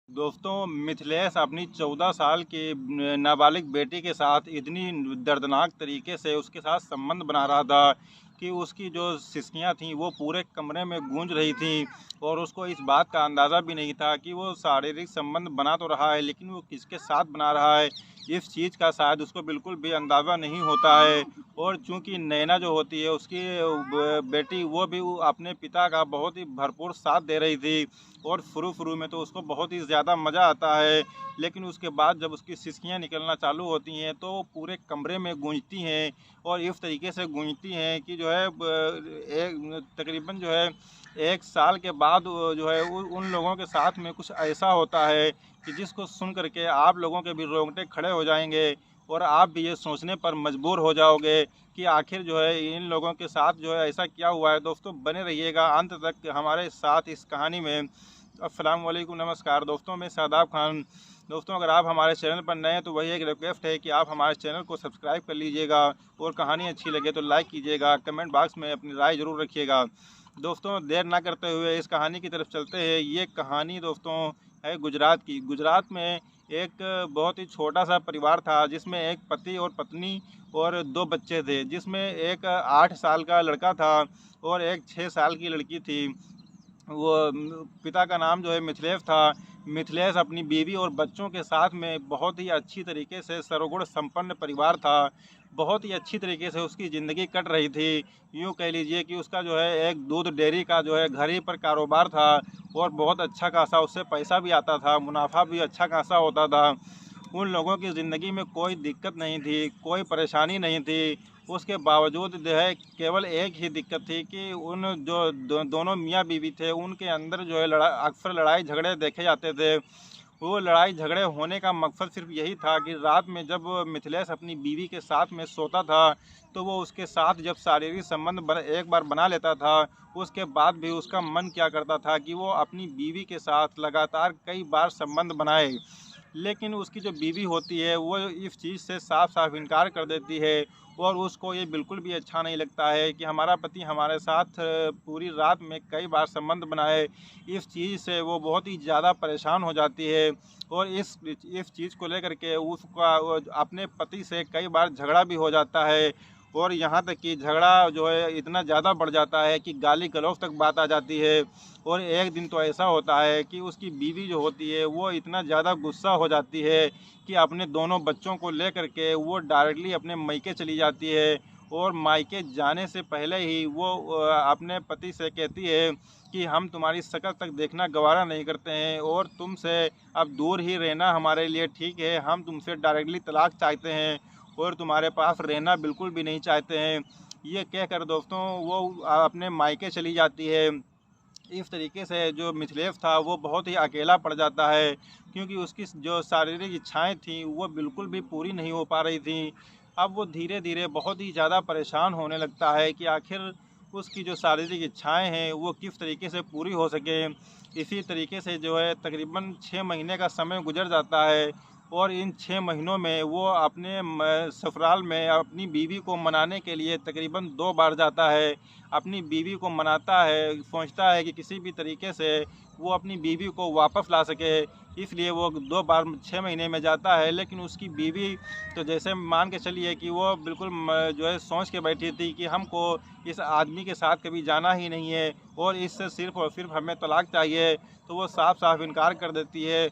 दोस्तों, मिथिलेश अपनी 14 साल की नाबालिग बेटी के साथ इतनी दर्दनाक तरीके से उसके साथ संबंध बना रहा था कि उसकी जो सिसकियां थीं वो पूरे कमरे में गूंज रही थीं और उसको इस बात का अंदाज़ा भी नहीं था कि वो शारीरिक संबंध बना तो रहा है, लेकिन वो किसके साथ बना रहा है इस चीज़ का शायद उसको बिल्कुल भी अंदाज़ा नहीं होता है। और चूंकि नैना जो होती है उसकी बेटी, वो भी अपने पिता का बहुत ही भरपूर साथ दे रही थी और शुरू-शुरू में तो उसको बहुत ही ज़्यादा मज़ा आता है, लेकिन उसके बाद जब उसकी सिसकियाँ निकलना चालू होती हैं, तो पूरे कमरे में गूंजती हैं और इस तरीके से गूंजती हैं कि जो है एक तकरीबन जो है 1 साल के बाद जो है उन लोगों के साथ में कुछ ऐसा होता है कि जिसको सुन कर के आप लोगों के भी रोंगटे खड़े हो जाएँगे और आप भी ये सोचने पर मजबूर हो जाओगे कि आखिर जो है इन लोगों के साथ जो है ऐसा क्या हुआ है। दोस्तों, बने रहिएगा अंत तक हमारे साथ इस कहानी में। अस्सलाम वालेकुम, नमस्कार दोस्तों, मैं शादाब खान। दोस्तों, अगर आप हमारे चैनल पर नए हैं तो वही एक रिक्वेस्ट है कि आप हमारे चैनल को सब्सक्राइब कर लीजिएगा और कहानी अच्छी लगे तो लाइक कीजिएगा, कमेंट बॉक्स में अपनी राय ज़रूर रखिएगा। दोस्तों, देर ना करते हुए इस कहानी की तरफ चलते हैं। ये कहानी दोस्तों है गुजरात की। गुजरात में एक बहुत ही छोटा सा परिवार था जिसमें एक पति और पत्नी और 2 बच्चे थे, जिसमें एक 8 साल का लड़का था और एक 6 साल की लड़की थी। वो पिता का नाम जो है मिथिलेश था। मिथिलेश अपनी बीवी और बच्चों के साथ में बहुत ही अच्छी तरीके से सर्वगुण संपन्न परिवार था। बहुत ही अच्छी तरीके से उसकी ज़िंदगी कट रही थी। यूँ कह लीजिए कि उसका जो है एक दूध डेयरी का जो है घर ही पर कारोबार था और बहुत अच्छा खासा उससे पैसा भी आता था, मुनाफा भी अच्छा खासा होता था। उन लोगों की ज़िंदगी में कोई दिक्कत नहीं थी, कोई परेशानी नहीं थी। उसके बावजूद जो है केवल एक ही दिक्कत थी कि उन जो दोनों मियाँ बीवी थे उनके अंदर जो है अक्सर लड़ाई झगड़े देखे जाते थे। वो लड़ाई झगड़े होने का मकसद सिर्फ यही था कि रात में जब मिथिलेश अपनी बीवी के साथ में सोता था तो वो उसके साथ जब शारीरिक संबंध एक बार बना लेता था, उसके बाद भी उसका मन क्या करता था कि वो अपनी बीवी के साथ लगातार कई बार संबंध बनाए। लेकिन उसकी जो बीवी होती है वो इस चीज़ से साफ साफ इनकार कर देती है और उसको ये बिल्कुल भी अच्छा नहीं लगता है कि हमारा पति हमारे साथ पूरी रात में कई बार संबंध बनाए। इस चीज़ से वो बहुत ही ज़्यादा परेशान हो जाती है और इस चीज़ को लेकर के उसका अपने पति से कई बार झगड़ा भी हो जाता है और यहाँ तक कि झगड़ा जो है इतना ज़्यादा बढ़ जाता है कि गाली गलौज तक बात आ जाती है। और एक दिन तो ऐसा होता है कि उसकी बीवी जो होती है वो इतना ज़्यादा गुस्सा हो जाती है कि अपने दोनों बच्चों को लेकर के वो डायरेक्टली अपने मायके चली जाती है और मायके जाने से पहले ही वो अपने पति से कहती है कि हम तुम्हारी शक्ल तक देखना गवारा नहीं करते हैं और तुमसे अब दूर ही रहना हमारे लिए ठीक है। हम तुमसे डायरेक्टली तलाक चाहते हैं और तुम्हारे पास रहना बिल्कुल भी नहीं चाहते हैं। ये कहकर दोस्तों वो अपने मायके चली जाती है। इस तरीके से जो मिथिलेश था वो बहुत ही अकेला पड़ जाता है क्योंकि उसकी जो शारीरिक इच्छाएं थीं वो बिल्कुल भी पूरी नहीं हो पा रही थी। अब वो धीरे धीरे बहुत ही ज़्यादा परेशान होने लगता है कि आखिर उसकी जो शारीरिक इच्छाएं हैं वो किस तरीके से पूरी हो सके। इसी तरीके से जो है तकरीबन 6 महीने का समय गुजर जाता है और इन 6 महीनों में वो अपने ससुराल में अपनी बीवी को मनाने के लिए तकरीबन 2 बार जाता है। अपनी बीवी को मनाता है, सोचता है कि किसी भी तरीके से वो अपनी बीवी को वापस ला सके, इसलिए वो 2 बार 6 महीने में जाता है। लेकिन उसकी बीवी तो जैसे मान के चलिए कि वो बिल्कुल जो है सोच के बैठी थी कि हमको इस आदमी के साथ कभी जाना ही नहीं है और इससे सिर्फ़ और सिर्फ हमें तलाक चाहिए, तो वो साफ साफ इनकार कर देती है।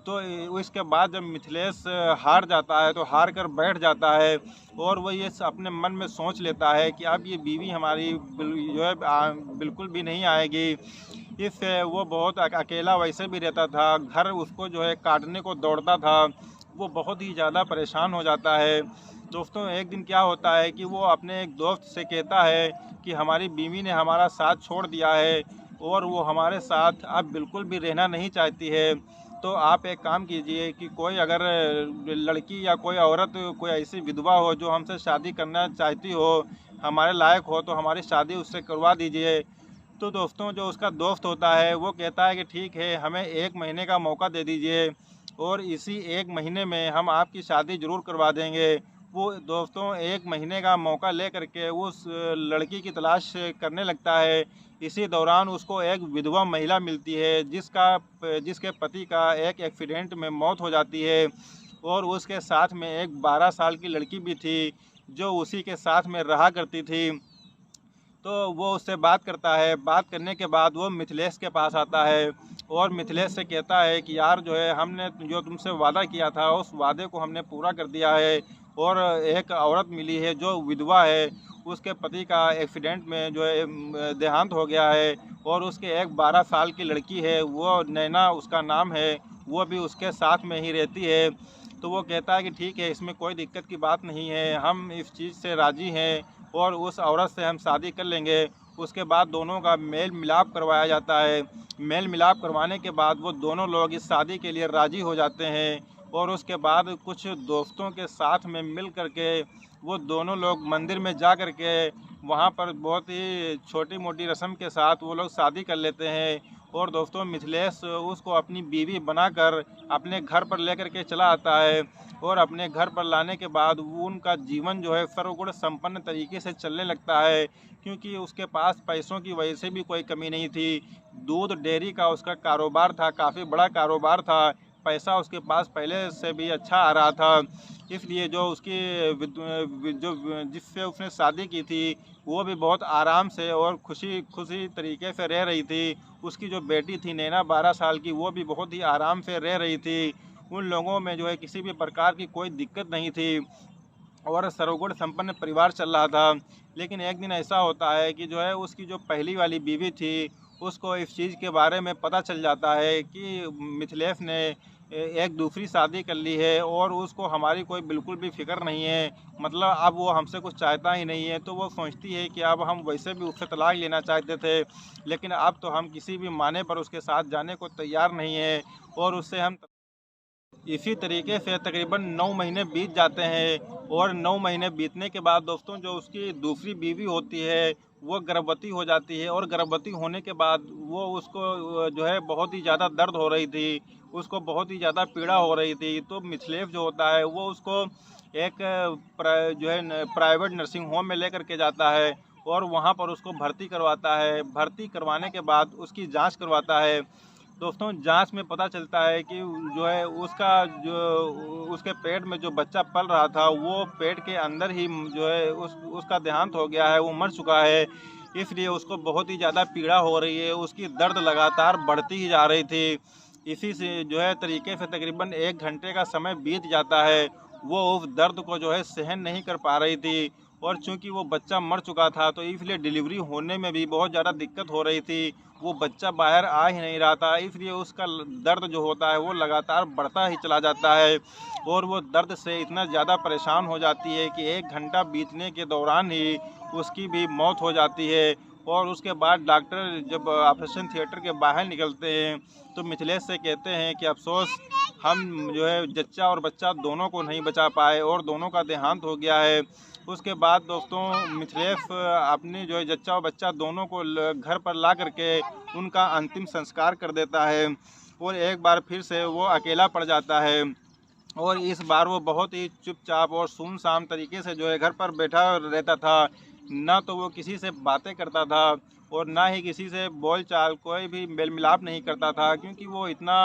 तो इसके बाद जब मिथिलेश हार जाता है तो हार कर बैठ जाता है और वो ये अपने मन में सोच लेता है कि अब ये बीवी हमारी जो है बिल्कुल भी नहीं आएगी। इससे वो बहुत अकेला वैसे भी रहता था, घर उसको जो है काटने को दौड़ता था। वो बहुत ही ज़्यादा परेशान हो जाता है। दोस्तों, एक दिन क्या होता है कि वो अपने एक दोस्त से कहता है कि हमारी बीवी ने हमारा साथ छोड़ दिया है और वो हमारे साथ अब बिल्कुल भी रहना नहीं चाहती है। तो आप एक काम कीजिए कि कोई अगर लड़की या कोई औरत कोई ऐसी विधवा हो जो हमसे शादी करना चाहती हो, हमारे लायक हो, तो हमारी शादी उससे करवा दीजिए। तो दोस्तों, जो उसका दोस्त होता है वो कहता है कि ठीक है, हमें 1 महीने का मौका दे दीजिए और इसी 1 महीने में हम आपकी शादी ज़रूर करवा देंगे। वो दोस्तों 1 महीने का मौका ले करके उस लड़की की तलाश करने लगता है। इसी दौरान उसको एक विधवा महिला मिलती है जिसके पति का एक एक्सीडेंट में मौत हो जाती है और उसके साथ में एक 12 साल की लड़की भी थी जो उसी के साथ में रहा करती थी। तो वो उससे बात करता है। बात करने के बाद वो मिथिलेश के पास आता है और मिथिलेश से कहता है कि यार जो है हमने जो तुमसे वादा किया था उस वादे को हमने पूरा कर दिया है और एक औरत मिली है जो विधवा है, उसके पति का एक्सीडेंट में जो है देहांत हो गया है और उसके एक 12 साल की लड़की है, वो नैना उसका नाम है, वो भी उसके साथ में ही रहती है। तो वो कहता है कि ठीक है, इसमें कोई दिक्कत की बात नहीं है, हम इस चीज़ से राज़ी हैं और उस औरत से हम शादी कर लेंगे। उसके बाद दोनों का मेल मिलाप करवाया जाता है। मेल मिलाप करवाने के बाद वो दोनों लोग इस शादी के लिए राज़ी हो जाते हैं और उसके बाद कुछ दोस्तों के साथ में मिल कर के वो दोनों लोग मंदिर में जा कर के वहाँ पर बहुत ही छोटी मोटी रस्म के साथ वो लोग शादी कर लेते हैं। और दोस्तों मिथिलेश उसको अपनी बीवी बनाकर अपने घर पर लेकर के चला आता है और अपने घर पर लाने के बाद उनका जीवन जो है सर्वगुण संपन्न तरीके से चलने लगता है, क्योंकि उसके पास पैसों की वजह से भी कोई कमी नहीं थी। दूध डेयरी का उसका कारोबार था, काफ़ी बड़ा कारोबार था, पैसा उसके पास पहले से भी अच्छा आ रहा था। इसलिए जो उसकी जो जिससे उसने शादी की थी वो भी बहुत आराम से और खुशी खुशी तरीके से रह रही थी। उसकी जो बेटी थी नैना 12 साल की, वो भी बहुत ही आराम से रह रही थी। उन लोगों में जो है किसी भी प्रकार की कोई दिक्कत नहीं थी और सर्वगुण संपन्न परिवार चल रहा था। लेकिन एक दिन ऐसा होता है कि जो है उसकी जो पहली वाली बीवी थी उसको इस चीज़ के बारे में पता चल जाता है कि मिथिलेश ने एक दूसरी शादी कर ली है और उसको हमारी कोई बिल्कुल भी फ़िक्र नहीं है, मतलब अब वो हमसे कुछ चाहता ही नहीं है। तो वो सोचती है कि अब हम वैसे भी उससे तलाक लेना चाहते थे, लेकिन अब तो हम किसी भी माने पर उसके साथ जाने को तैयार नहीं हैं और उससे हम इसी तरीके से तकरीबन 9 महीने बीत जाते हैं और 9 महीने बीतने के बाद दोस्तों जो उसकी दूसरी बीवी होती है वो गर्भवती हो जाती है और गर्भवती होने के बाद वो उसको जो है बहुत ही ज़्यादा दर्द हो रही थी, उसको बहुत ही ज़्यादा पीड़ा हो रही थी। तो मिथिलेश जो होता है वो उसको एक जो है प्राइवेट नर्सिंग होम में लेकर के जाता है और वहाँ पर उसको भर्ती करवाता है। भर्ती करवाने के बाद उसकी जाँच करवाता है। दोस्तों जांच में पता चलता है कि जो है उसका जो उसके पेट में जो बच्चा पल रहा था वो पेट के अंदर ही जो है उसका देहांत हो गया है, वो मर चुका है। इसलिए उसको बहुत ही ज़्यादा पीड़ा हो रही है, उसकी दर्द लगातार बढ़ती ही जा रही थी। इसी से जो है तरीके से तकरीबन 1 घंटे का समय बीत जाता है। वो उस दर्द को जो है सहन नहीं कर पा रही थी और चूंकि वो बच्चा मर चुका था तो इसलिए डिलीवरी होने में भी बहुत ज़्यादा दिक्कत हो रही थी। वो बच्चा बाहर आ ही नहीं रहा था, इसलिए उसका दर्द जो होता है वो लगातार बढ़ता ही चला जाता है और वो दर्द से इतना ज़्यादा परेशान हो जाती है कि 1 घंटा बीतने के दौरान ही उसकी भी मौत हो जाती है। और उसके बाद डॉक्टर जब ऑपरेशन थिएटर के बाहर निकलते हैं तो मिथिलेश से कहते हैं कि अफसोस, हम जो है जच्चा और बच्चा दोनों को नहीं बचा पाए और दोनों का देहांत हो गया है। उसके बाद दोस्तों मिथिलेश अपने जो है जच्चा और बच्चा दोनों को घर पर ला करके उनका अंतिम संस्कार कर देता है और एक बार फिर से वो अकेला पड़ जाता है और इस बार वो बहुत ही चुपचाप और सुनसान तरीके से जो है घर पर बैठा रहता था। ना तो वो किसी से बातें करता था और ना ही किसी से बोल चाल कोई भी मेल मिलाप नहीं करता था, क्योंकि वो इतना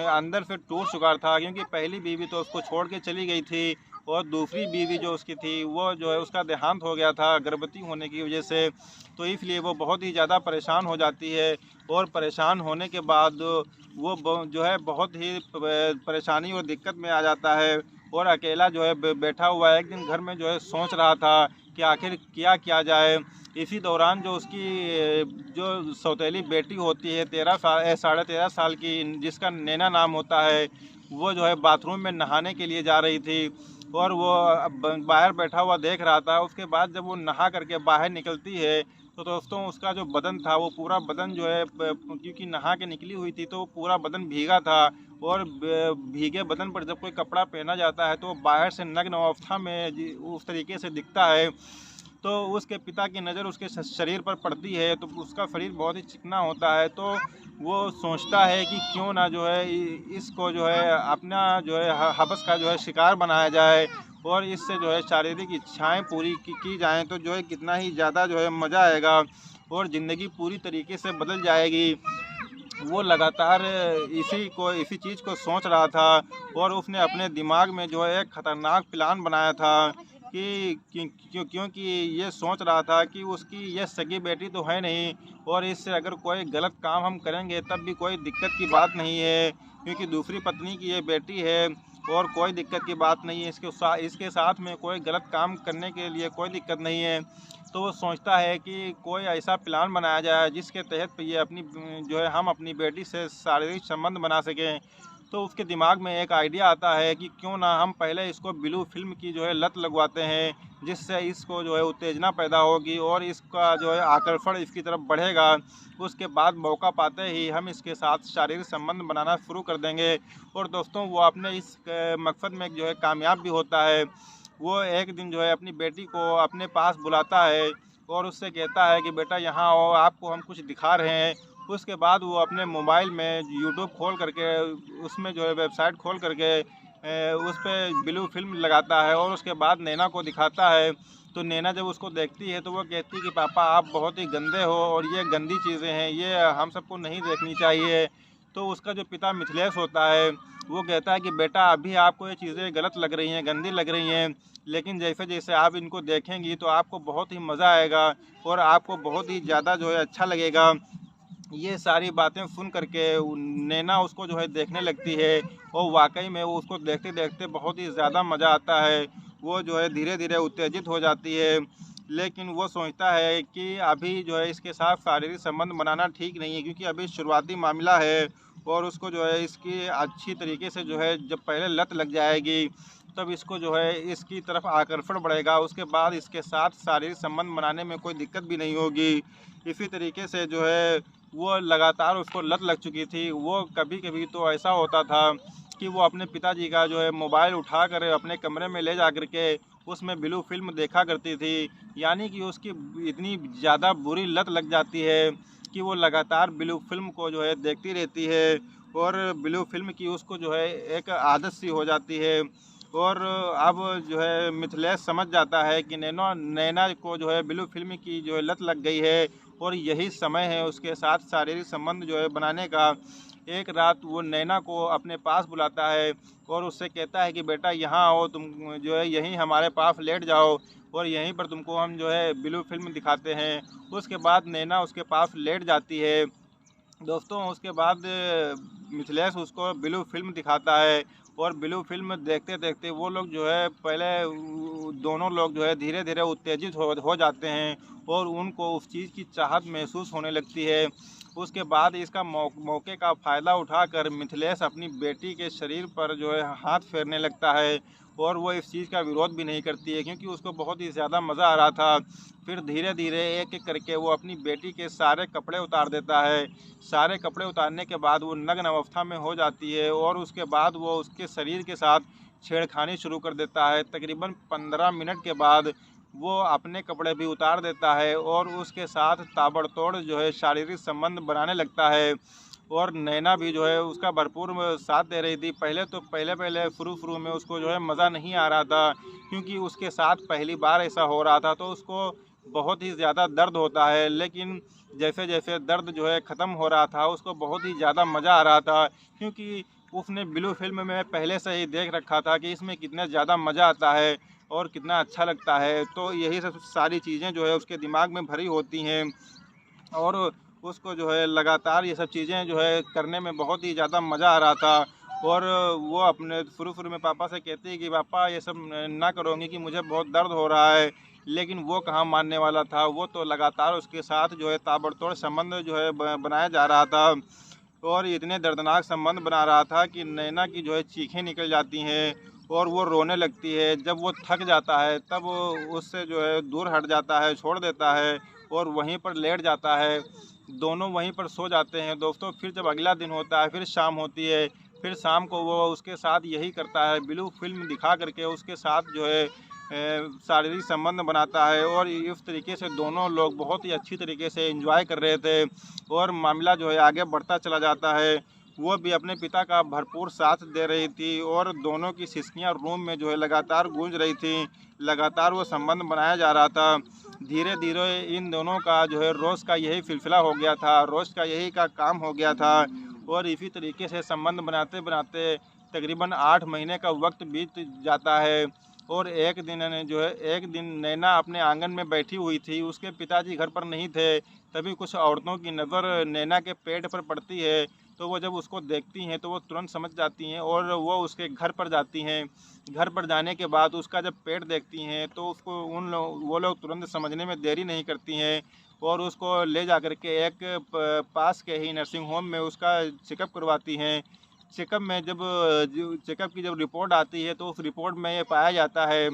अंदर से टूट चुका था, क्योंकि पहली बीवी तो उसको छोड़ के चली गई थी और दूसरी बीवी जो उसकी थी वो जो है उसका देहांत हो गया था गर्भवती होने की वजह से। तो इसलिए वो बहुत ही ज़्यादा परेशान हो जाती है और परेशान होने के बाद वो जो है बहुत ही परेशानी और दिक्कत में आ जाता है और अकेला जो है बैठा हुआ है। एक दिन घर में जो है सोच रहा था कि आखिर क्या किया जाए। इसी दौरान जो उसकी जो सौतेली बेटी होती है 13 साल 13.5 साल की, जिसका नैना नाम होता है, वो जो है बाथरूम में नहाने के लिए जा रही थी और वो बाहर बैठा हुआ देख रहा था। उसके बाद जब वो नहा करके बाहर निकलती है तो दोस्तों उसका जो बदन था वो पूरा बदन जो है क्योंकि नहा के निकली हुई थी तो पूरा बदन भीगा था और भीगे बदन पर जब कोई कपड़ा पहना जाता है तो बाहर से नग्न अवस्था में उस तरीके से दिखता है। तो उसके पिता की नज़र उसके शरीर पर पड़ती है, तो उसका शरीर बहुत ही चिकना होता है। तो वो सोचता है कि क्यों ना जो है इसको जो है अपना जो है हवस का जो है शिकार बनाया जाए और इससे जो है शारीरिक इच्छाएं पूरी की जाएं, तो जो है कितना ही ज़्यादा जो है मज़ा आएगा और ज़िंदगी पूरी तरीके से बदल जाएगी। वो लगातार इसी चीज़ को सोच रहा था और उसने अपने दिमाग में जो है एक ख़तरनाक प्लान बनाया था क्योंकि ये सोच रहा था कि उसकी ये सगी बेटी तो है नहीं और इससे अगर कोई गलत काम हम करेंगे तब भी कोई दिक्कत की बात नहीं है, क्योंकि दूसरी पत्नी की ये बेटी है और कोई दिक्कत की बात नहीं है। इसके साथ में कोई गलत काम करने के लिए कोई दिक्कत नहीं है। तो वो सोचता है कि कोई ऐसा प्लान बनाया जाए जिसके तहत ये जो है हम अपनी बेटी से शारीरिक संबंध बना सकें। तो उसके दिमाग में एक आइडिया आता है कि क्यों ना हम पहले इसको ब्लू फिल्म की जो है लत लगवाते हैं, जिससे इसको जो है उत्तेजना पैदा होगी और इसका जो है आकर्षण इसकी तरफ बढ़ेगा। उसके बाद मौका पाते ही हम इसके साथ शारीरिक संबंध बनाना शुरू कर देंगे। और दोस्तों वो अपने इस मकसद में जो है कामयाब भी होता है। वो एक दिन जो है अपनी बेटी को अपने पास बुलाता है और उससे कहता है कि बेटा यहाँ आओ, आपको हम कुछ दिखा रहे हैं। उसके बाद वो अपने मोबाइल में यूट्यूब खोल करके उसमें जो है वेबसाइट खोल करके उस पर ब्लू फिल्म लगाता है और उसके बाद नैना को दिखाता है। तो नैना जब उसको देखती है तो वो कहती है कि पापा आप बहुत ही गंदे हो और ये गंदी चीज़ें हैं, ये हम सबको नहीं देखनी चाहिए। तो उसका जो पिता मिथिलेश होता है वो कहता है कि बेटा अभी आपको ये चीज़ें गलत लग रही हैं, गंदी लग रही हैं, लेकिन जैसे जैसे आप इनको देखेंगी तो आपको बहुत ही मज़ा आएगा और आपको बहुत ही ज़्यादा जो है अच्छा लगेगा। ये सारी बातें सुन करके नैना उसको जो है देखने लगती है और वाकई में वो उसको देखते देखते बहुत ही ज़्यादा मज़ा आता है। वो जो है धीरे धीरे उत्तेजित हो जाती है, लेकिन वो सोचता है कि अभी जो है इसके साथ शारीरिक संबंध बनाना ठीक नहीं है, क्योंकि अभी शुरुआती मामला है और उसको जो है इसकी अच्छी तरीके से जो है जब पहले लत लग जाएगी तब इसको जो है इसकी तरफ आकर्षण बढ़ेगा। उसके बाद इसके साथ शारीरिक संबंध बनाने में कोई दिक्कत भी नहीं होगी। इसी तरीके से जो है वो लगातार उसको लत लग चुकी थी। वो कभी कभी तो ऐसा होता था कि वो अपने पिताजी का जो है मोबाइल उठा कर अपने कमरे में ले जा कर के उसमें ब्लू फिल्म देखा करती थी। यानी कि उसकी इतनी ज़्यादा बुरी लत लग जाती है कि वो लगातार ब्लू फिल्म को जो है देखती रहती है और ब्लू फिल्म की उसको जो है एक आदत सी हो जाती है। और अब जो है मिथिलेश समझ जाता है कि नैना को जो है ब्लू फिल्म की जो है लत लग गई है और यही समय है उसके साथ शारीरिक संबंध जो है बनाने का। एक रात वो नैना को अपने पास बुलाता है और उससे कहता है कि बेटा यहाँ आओ, तुम जो है यहीं हमारे पास लेट जाओ और यहीं पर तुमको हम जो है ब्लू फिल्म दिखाते हैं। उसके बाद नैना उसके पास लेट जाती है। दोस्तों उसके बाद मिथिलेश उसको ब्लू फिल्म दिखाता है और ब्लू फिल्म देखते देखते वो लोग जो है पहले दोनों लोग जो है धीरे धीरे उत्तेजित हो जाते हैं और उनको उस चीज़ की चाहत महसूस होने लगती है। उसके बाद इसका मौके का फ़ायदा उठाकर मिथिलेश अपनी बेटी के शरीर पर जो है हाथ फेरने लगता है और वो इस चीज़ का विरोध भी नहीं करती है, क्योंकि उसको बहुत ही ज़्यादा मज़ा आ रहा था। फिर धीरे धीरे एक एक करके वो अपनी बेटी के सारे कपड़े उतार देता है। सारे कपड़े उतारने के बाद वो नग्न अवस्था में हो जाती है और उसके बाद वो उसके शरीर के साथ छेड़खानी शुरू कर देता है। तकरीबन 15 मिनट के बाद वो अपने कपड़े भी उतार देता है और उसके साथ ताबड़तोड़ जो है शारीरिक संबंध बनाने लगता है। और नैना भी जो है उसका भरपूर साथ दे रही थी। पहले पहले शुरू में उसको जो है मज़ा नहीं आ रहा था, क्योंकि उसके साथ पहली बार ऐसा हो रहा था तो उसको बहुत ही ज़्यादा दर्द होता है। लेकिन जैसे जैसे दर्द जो है ख़त्म हो रहा था उसको बहुत ही ज़्यादा मज़ा आ रहा था, क्योंकि उसने ब्लू फिल्म में पहले से ही देख रखा था कि इसमें कितना ज़्यादा मज़ा आता है और कितना अच्छा लगता है। तो यही सब सारी चीज़ें जो है उसके दिमाग में भरी होती हैं और उसको जो है लगातार ये सब चीज़ें जो है करने में बहुत ही ज़्यादा मज़ा आ रहा था। और वो अपने शुरू में पापा से कहती है कि पापा ये सब ना करोगे कि मुझे बहुत दर्द हो रहा है, लेकिन वो कहाँ मानने वाला था। वो तो लगातार उसके साथ जो है ताबड़तोड़ संबंध जो है बनाया जा रहा था और इतने दर्दनाक संबंध बना रहा था कि नैना की जो है चीखें निकल जाती हैं और वो रोने लगती है। जब वो थक जाता है तब वो उससे जो है दूर हट जाता है, छोड़ देता है और वहीं पर लेट जाता है। दोनों वहीं पर सो जाते हैं। दोस्तों फिर जब अगला दिन होता है, फिर शाम होती है, फिर शाम को वो उसके साथ यही करता है, ब्लू फिल्म दिखा करके उसके साथ जो है शारीरिक संबंध बनाता है और इस तरीके से दोनों लोग बहुत ही अच्छी तरीके से एंजॉय कर रहे थे और मामला जो है आगे बढ़ता चला जाता है। वो भी अपने पिता का भरपूर साथ दे रही थी और दोनों की सिसकियां रूम में जो है लगातार गूंज रही थी। लगातार वो संबंध बनाया जा रहा था। धीरे धीरे इन दोनों का जो है रोज़ का यही सिलसिला हो गया था, रोज़ का यही का काम हो गया था और इसी तरीके से संबंध बनाते बनाते तकरीबन 8 महीने का वक्त बीत जाता है। और एक दिन जो है एक दिन नैना अपने आंगन में बैठी हुई थी, उसके पिताजी घर पर नहीं थे। तभी कुछ औरतों की नज़र नैना के पेट पर पड़ती है, तो वो जब उसको देखती हैं तो वो तुरंत समझ जाती हैं और वो उसके घर पर जाती हैं। घर पर जाने के बाद उसका जब पेट देखती हैं तो उसको वो लोग तुरंत समझने में देरी नहीं करती हैं और उसको ले जा कर के एक पास के ही नर्सिंग होम में उसका चेकअप करवाती हैं। चेकअप में जब चेकअप की जब रिपोर्ट आती है तो उस रिपोर्ट में ये पाया जाता है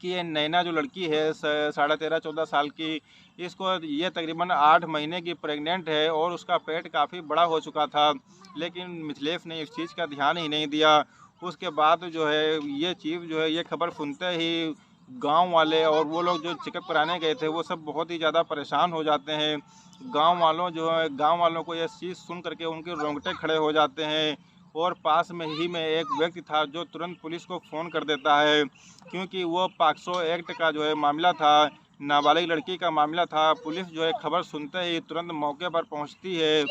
कि ये नैना जो लड़की है 13.5-14 साल की, इसको ये तकरीबन 8 महीने की प्रेग्नेंट है और उसका पेट काफ़ी बड़ा हो चुका था। लेकिन मिथिलेश ने इस चीज़ का ध्यान ही नहीं दिया। उसके बाद जो है ये चीज़ जो है ये खबर सुनते ही गांव वाले और वो लोग जो चेकअप कराने गए थे वो सब बहुत ही ज़्यादा परेशान हो जाते हैं। गांव वालों को यह चीज़ सुन करके उनके रोंगटे खड़े हो जाते हैं और पास में ही में एक व्यक्ति था जो तुरंत पुलिस को फ़ोन कर देता है, क्योंकि वो पॉक्सो एक्ट का जो है मामला था, नाबालिग लड़की का मामला था। पुलिस जो है खबर सुनते ही तुरंत मौके पर पहुंचती है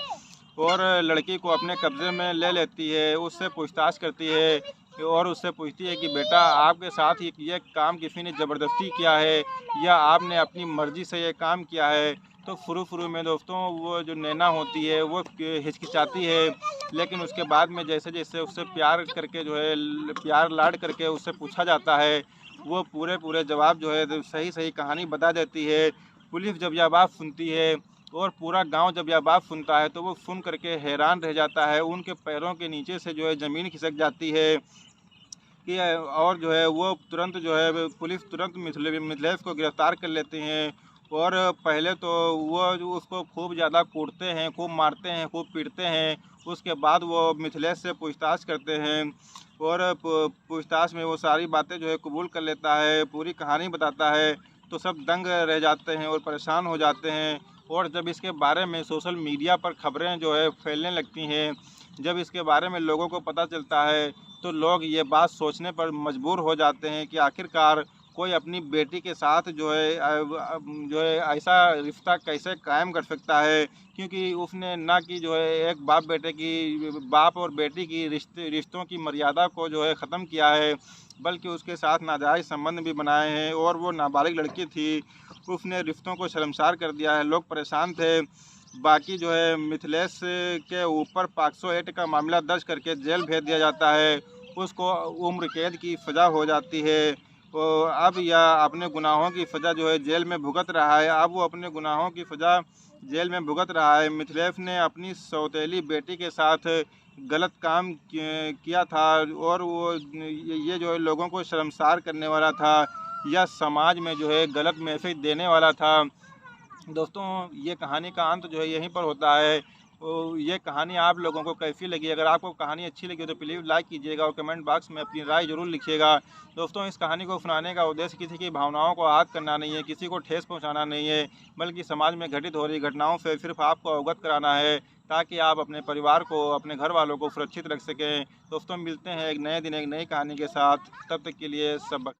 और लड़की को अपने कब्ज़े में ले लेती है, उससे पूछताछ करती है और उससे पूछती है कि बेटा आपके साथ ये काम किसी ने ज़बरदस्ती किया है या आपने अपनी मर्ज़ी से ये काम किया है। तो शुरू में दोस्तों वो जो नैना होती है वो हिचकिचाती है, लेकिन उसके बाद में जैसे जैसे उससे प्यार करके जो है प्यार लाड करके उससे पूछा जाता है, वो पूरे जवाब जो है सही कहानी बता देती है। पुलिस जब यह बात सुनती है और पूरा गांव जब यह बात सुनता है तो वो सुन करके हैरान रह जाता है। उनके पैरों के नीचे से जो है ज़मीन खिसक जाती है कि और जो है वो तुरंत जो है पुलिस तुरंत मिथिलेश को गिरफ्तार कर लेते हैं। और पहले तो वो जो उसको खूब ज़्यादा कूटते हैं, खूब मारते हैं, खूब पीटते हैं। उसके बाद वो मिथिलेश से पूछताछ करते हैं और पूछताछ में वो सारी बातें जो है कबूल कर लेता है, पूरी कहानी बताता है। तो सब दंग रह जाते हैं और परेशान हो जाते हैं। और जब इसके बारे में सोशल मीडिया पर खबरें जो है फैलने लगती हैं, जब इसके बारे में लोगों को पता चलता है तो लोग ये बात सोचने पर मजबूर हो जाते हैं कि आखिरकार कोई अपनी बेटी के साथ जो है ऐसा रिश्ता कैसे कायम कर सकता है, क्योंकि उसने ना कि जो है एक बाप और बेटी की रिश्तों की मर्यादा को जो है ख़त्म किया है, बल्कि उसके साथ नाजायज़ संबंध भी बनाए हैं और वो नाबालिग लड़की थी, उसने रिश्तों को शर्मसार कर दिया है। लोग परेशान थे। बाकी जो है मिथिलेश के ऊपर पॉक्सो एक्ट का मामला दर्ज करके जेल भेज दिया जाता है। उसको उम्र कैद की सज़ा हो जाती है। तो अब यह अपने गुनाहों की सज़ा जो है जेल में भुगत रहा है। अब वो अपने गुनाहों की सज़ा जेल में भुगत रहा है। मिथिलेश ने अपनी सौतेली बेटी के साथ गलत काम किया था और वो ये जो है लोगों को शर्मसार करने वाला था या समाज में जो है गलत मैसेज देने वाला था। दोस्तों ये कहानी का अंत जो है यहीं पर होता है। तो ये कहानी आप लोगों को कैसी लगी? अगर आपको कहानी अच्छी लगी तो प्लीज़ लाइक कीजिएगा और कमेंट बॉक्स में अपनी राय ज़रूर लिखिएगा। दोस्तों इस कहानी को सुनाने का उद्देश्य किसी की भावनाओं को आहत करना नहीं है, किसी को ठेस पहुंचाना नहीं है, बल्कि समाज में घटित हो रही घटनाओं से सिर्फ आपको अवगत कराना है, ताकि आप अपने परिवार को, अपने घर वालों को सुरक्षित रख सकें। दोस्तों मिलते हैं एक नए दिन एक नई कहानी के साथ, तब तक के लिए सब